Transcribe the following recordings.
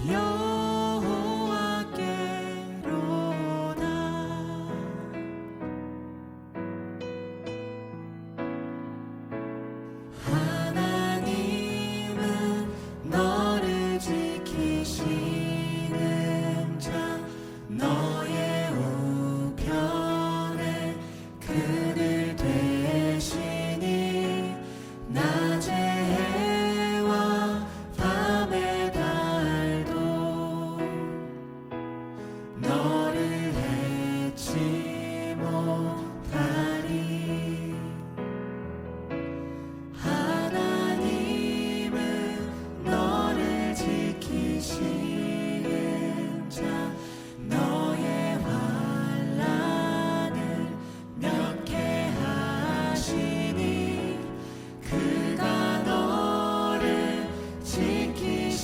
여호와께로다. 하나님은 너를 지키시는 자, 너의 우편에 그늘 되시니 낮에 해와 밤의 달도 너를 해치 못하리. 하나님은 너를 지키시는 자, 너의 환난을 면케하시니 그가 너를 지키시리라.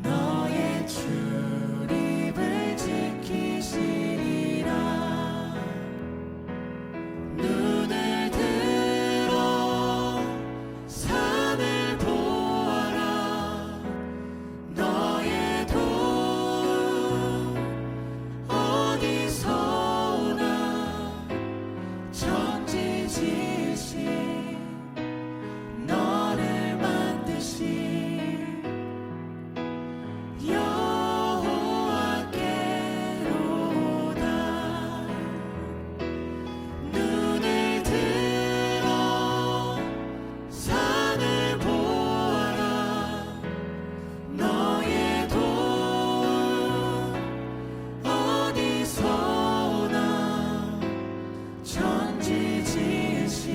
너의 출입을 지키시리라. 눈을 들어 산을 보아라. 너의 도움 어디서 오나. 천지 지으신 너를 만드신 여호와께로다. 눈을 들어 산을 보아라. 너의 도움 어디서 오나. 천지 지으신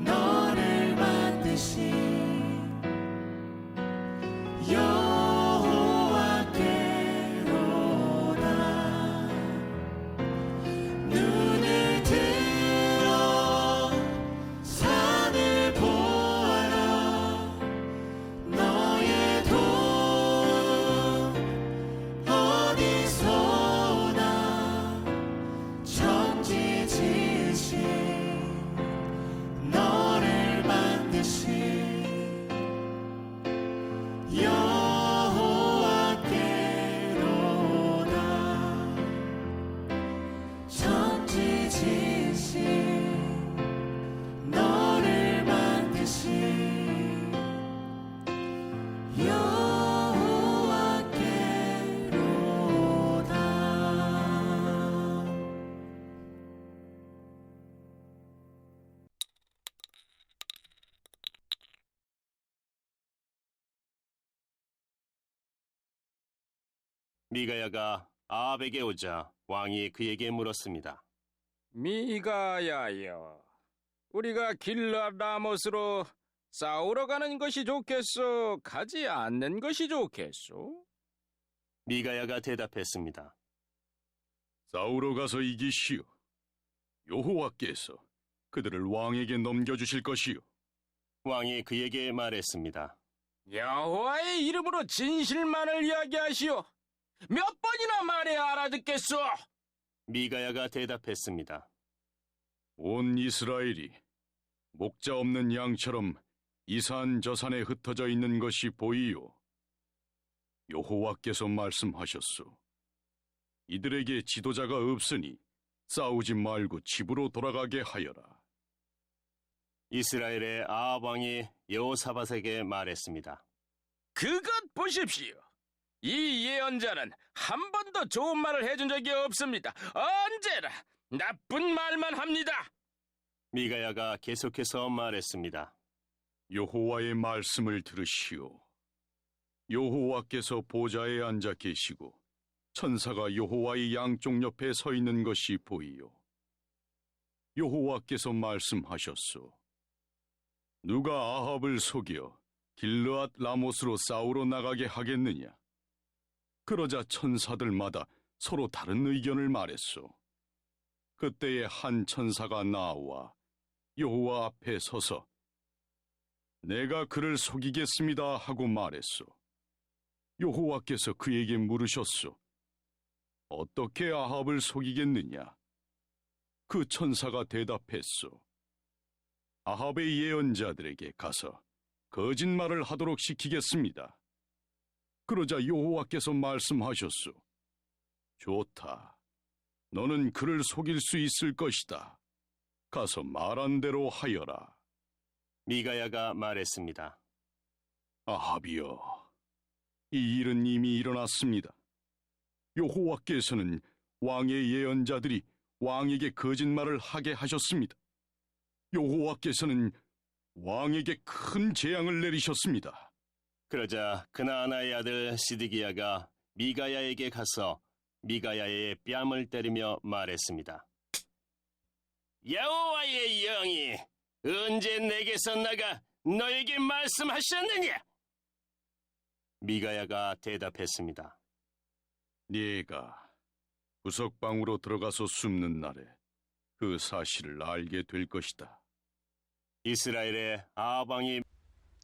너를 만드신 여호와께로다. 눈을 들어 산을 보아라. 너의 도움 어디서 오나. 천지 지으신 너를 만드신 여호와께로다. 천지 지으신 너를 만드신 여호와께로다. 미가야가 아합에게 오자 왕이 그에게 물었습니다. 미가야여, 우리가 길앗 라못으로 싸우러 가는 것이 좋겠소? 가지 않는 것이 좋겠소? 미가야가 대답했습니다. 싸우러 가서 이기시오. 여호와께서 그들을 왕에게 넘겨주실 것이요. 왕이 그에게 말했습니다. 여호와의 이름으로 진실만을 이야기하시오. 몇 번이나 말해야 알아듣겠소? 미가야가 대답했습니다. 온 이스라엘이 목자 없는 양처럼 이 산 저 산에 흩어져 있는 것이 보이요. 여호와께서 말씀하셨소. 이들에게 지도자가 없으니 싸우지 말고 집으로 돌아가게 하여라. 이스라엘의 아합 왕이 여호사밧에게 말했습니다. 그것 보십시오. 이 예언자는 한 번도 좋은 말을 해준 적이 없습니다. 언제나 나쁜 말만 합니다. 미가야가 계속해서 말했습니다. 여호와의 말씀을 들으시오. 여호와께서 보좌에 앉아 계시고 천사가 여호와의 양쪽 옆에 서 있는 것이 보이요. 여호와께서 말씀하셨소. 누가 아합을 속여 길르앗 라못으로 싸우러 나가게 하겠느냐? 그러자 천사들마다 서로 다른 의견을 말했소. 그때에 한 천사가 나와 여호와 앞에 서서 내가 그를 속이겠습니다 하고 말했소. 여호와께서 그에게 물으셨소. 어떻게 아합을 속이겠느냐? 그 천사가 대답했소. 아합의 예언자들에게 가서 거짓말을 하도록 시키겠습니다. 그러자 여호와께서 말씀하셨소. 좋다. 너는 그를 속일 수 있을 것이다. 가서 말한 대로 하여라. 미가야가 말했습니다. 아합이여, 이 일은 이미 일어났습니다. 여호와께서는 왕의 예언자들이 왕에게 거짓말을 하게 하셨습니다. 여호와께서는 왕에게 큰 재앙을 내리셨습니다. 그러자 그나아나의 아들 시드기야가 미가야에게 가서 미가야의 뺨을 때리며 말했습니다. 여호와의 영이 언제 내게서 나가 너에게 말씀하셨느냐? 미가야가 대답했습니다. 네가 구석방으로 들어가서 숨는 날에 그 사실을 알게 될 것이다. 이스라엘의 아합 왕이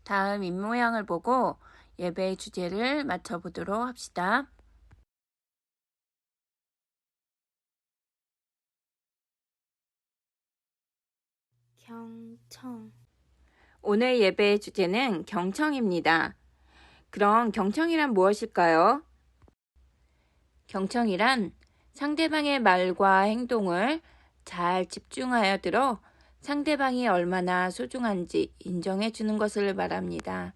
다음 입모양을 보고 예배의 주제를 맞춰보도록 합시다. 경청. 오늘 예배의 주제는 경청입니다. 그럼 경청이란 무엇일까요? 경청이란 상대방의 말과 행동을 잘 집중하여 들어 상대방이 얼마나 소중한지 인정해 주는 것을 말합니다.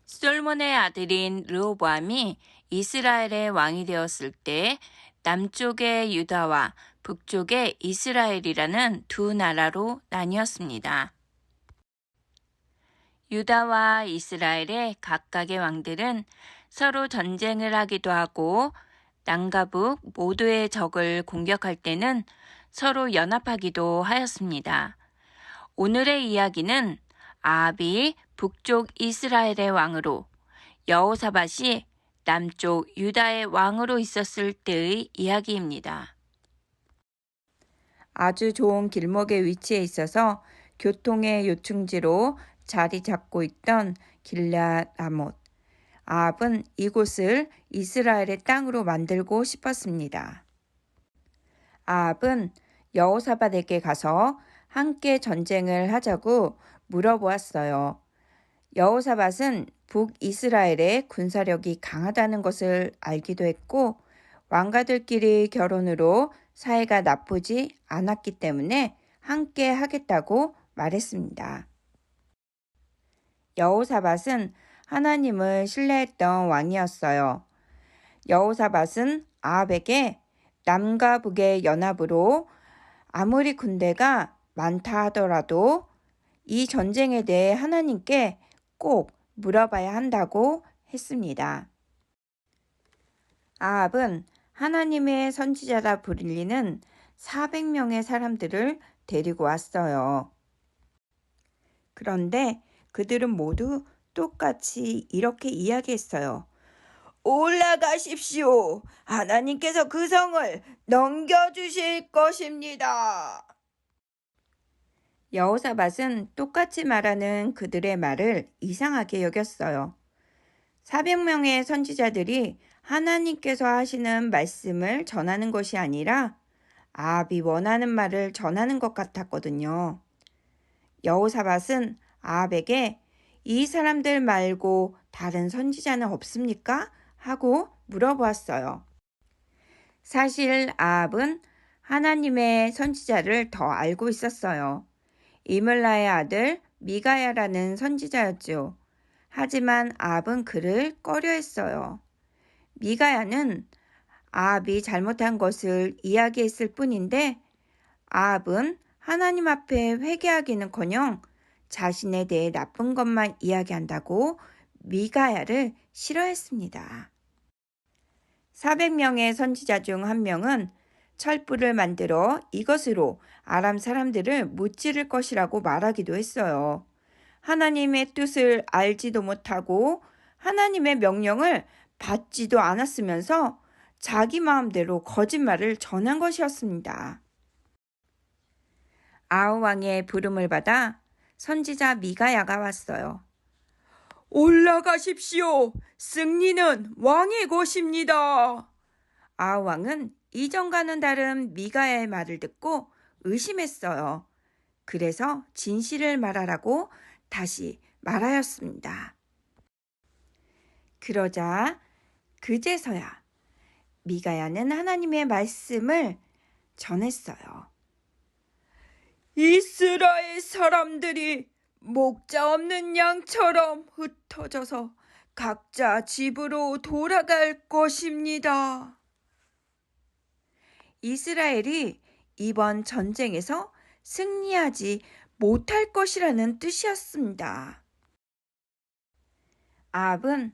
솔몬의 아들인 르호보암이 이스라엘의 왕이 되었을 때 남쪽의 유다와 북쪽의 이스라엘이라는 두 나라로 나뉘었습니다. 유다와 이스라엘의 각각의 왕들은 서로 전쟁을 하기도 하고 남과 북 모두의 적을 공격할 때는 서로 연합하기도 하였습니다. 오늘의 이야기는 아합이 북쪽 이스라엘의 왕으로 여호사밧이 남쪽 유다의 왕으로 있었을 때의 이야기입니다. 아주 좋은 길목에 위치해 있어서 교통의 요충지로 자리 잡고 있던 길앗 라못. 아합은 이곳을 이스라엘의 땅으로 만들고 싶었습니다. 아합은 여호사밧에게 가서 함께 전쟁을 하자고 물어보았어요. 여호사밧은 북이스라엘의 군사력이 강하다는 것을 알기도 했고 왕가들끼리 결혼으로 사이가 나쁘지 않았기 때문에 함께 하겠다고 말했습니다. 여호사밧은 하나님을 신뢰했던 왕이었어요. 여호사밧은 아합에게 남과 북의 연합으로 아무리 군대가 많다 하더라도 이 전쟁에 대해 하나님께 꼭 물어봐야 한다고 했습니다. 아합은 하나님의 선지자라 불리는 400명의 사람들을 데리고 왔어요. 그런데 그들은 모두 똑같이 이렇게 이야기했어요. 올라가십시오. 하나님께서 그 성을 넘겨주실 것입니다. 여호사밧은 똑같이 말하는 그들의 말을 이상하게 여겼어요. 400명의 선지자들이 하나님께서 하시는 말씀을 전하는 것이 아니라 아합이 원하는 말을 전하는 것 같았거든요. 여호사밧은 아합에게 이 사람들 말고 다른 선지자는 없습니까? 하고 물어보았어요. 사실 아합은 하나님의 선지자를 더 알고 있었어요. 이물라의 아들 미가야라는 선지자였죠. 하지만 아합은 그를 꺼려했어요. 미가야는 아합이 잘못한 것을 이야기했을 뿐인데 아합은 하나님 앞에 회개하기는커녕 자신에 대해 나쁜 것만 이야기한다고 미가야를 싫어했습니다. 400명의 선지자 중 한 명은 철불을 만들어 이것으로 아람 사람들을 무찌를 것이라고 말하기도 했어요. 하나님의 뜻을 알지도 못하고 하나님의 명령을 받지도 않았으면서 자기 마음대로 거짓말을 전한 것이었습니다. 아합 왕의 부름을 받아 선지자 미가야가 왔어요. 올라가십시오. 승리는 왕의 것입니다. 아합 왕은 이전과는 다른 미가야의 말을 듣고 의심했어요. 그래서 진실을 말하라고 다시 말하였습니다. 그러자 그제서야 미가야는 하나님의 말씀을 전했어요. 이스라엘 사람들이 목자 없는 양처럼 흩어져서 각자 집으로 돌아갈 것입니다. 이스라엘이 이번 전쟁에서 승리하지 못할 것이라는 뜻이었습니다. 아합은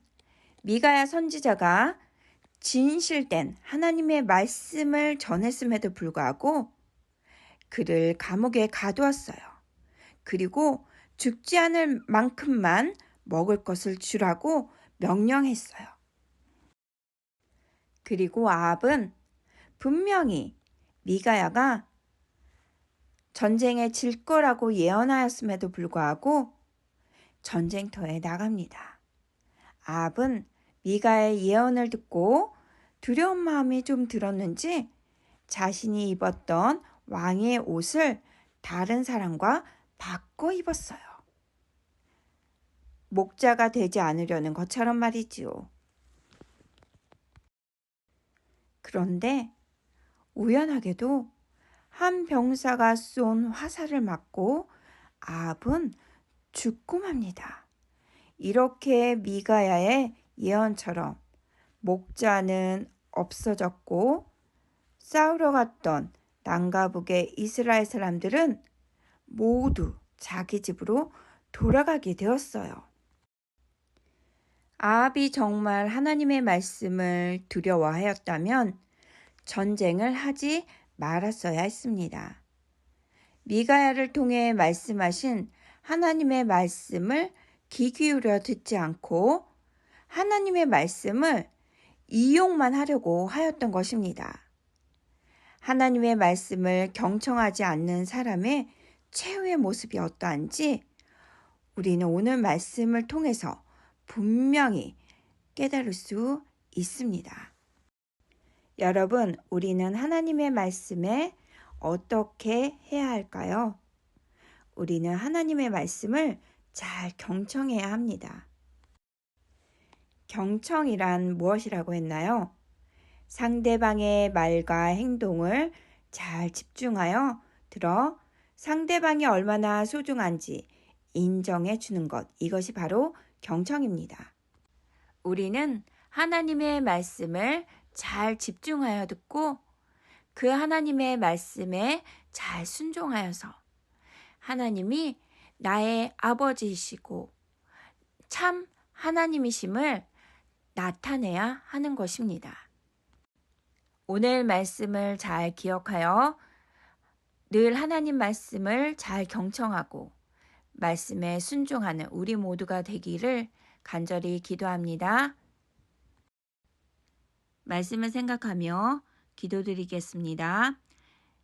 미가야 선지자가 진실된 하나님의 말씀을 전했음에도 불구하고 그를 감옥에 가두었어요. 그리고 죽지 않을 만큼만 먹을 것을 주라고 명령했어요. 그리고 아합은 분명히 미가야가 전쟁에 질 거라고 예언하였음에도 불구하고 전쟁터에 나갑니다. 아합은 미가의 예언을 듣고 두려운 마음이 좀 들었는지 자신이 입었던 왕의 옷을 다른 사람과 바꿔 입었어요. 목자가 되지 않으려는 것처럼 말이지요. 그런데 우연하게도 한 병사가 쏜 화살을 맞고 아합은 죽고 맙니다. 이렇게 미가야의 예언처럼 목자는 없어졌고 싸우러 갔던 남과 북의 이스라엘 사람들은 모두 자기 집으로 돌아가게 되었어요. 아합이 정말 하나님의 말씀을 두려워하였다면 전쟁을 하지 말았어야 했습니다. 미가야를 통해 말씀하신 하나님의 말씀을 귀 기울여 듣지 않고 하나님의 말씀을 이용만 하려고 하였던 것입니다. 하나님의 말씀을 경청하지 않는 사람의 최후의 모습이 어떠한지 우리는 오늘 말씀을 통해서 분명히 깨달을 수 있습니다. 여러분, 우리는 하나님의 말씀에 어떻게 해야 할까요? 우리는 하나님의 말씀을 잘 경청해야 합니다. 경청이란 무엇이라고 했나요? 상대방의 말과 행동을 잘 집중하여 들어 상대방이 얼마나 소중한지 인정해 주는 것, 이것이 바로 경청입니다. 우리는 하나님의 말씀을 잘 집중하여 듣고 그 하나님의 말씀에 잘 순종하여서 하나님이 나의 아버지이시고 참 하나님이심을 나타내야 하는 것입니다. 오늘 말씀을 잘 기억하여 늘 하나님 말씀을 잘 경청하고 말씀에 순종하는 우리 모두가 되기를 간절히 기도합니다. 말씀을 생각하며 기도드리겠습니다.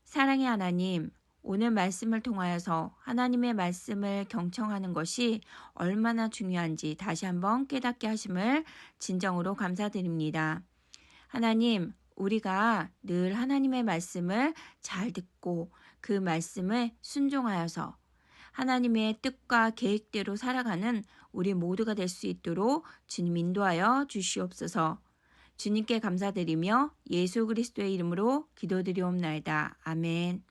사랑의 하나님, 오늘 말씀을 통하여서 하나님의 말씀을 경청하는 것이 얼마나 중요한지 다시 한번 깨닫게 하심을 진정으로 감사드립니다. 하나님, 우리가 늘 하나님의 말씀을 잘 듣고 그 말씀에 순종하여서 하나님의 뜻과 계획대로 살아가는 우리 모두가 될 수 있도록 주님 인도하여 주시옵소서. 주님께 감사드리며 예수 그리스도의 이름으로 기도드리옵나이다. 아멘.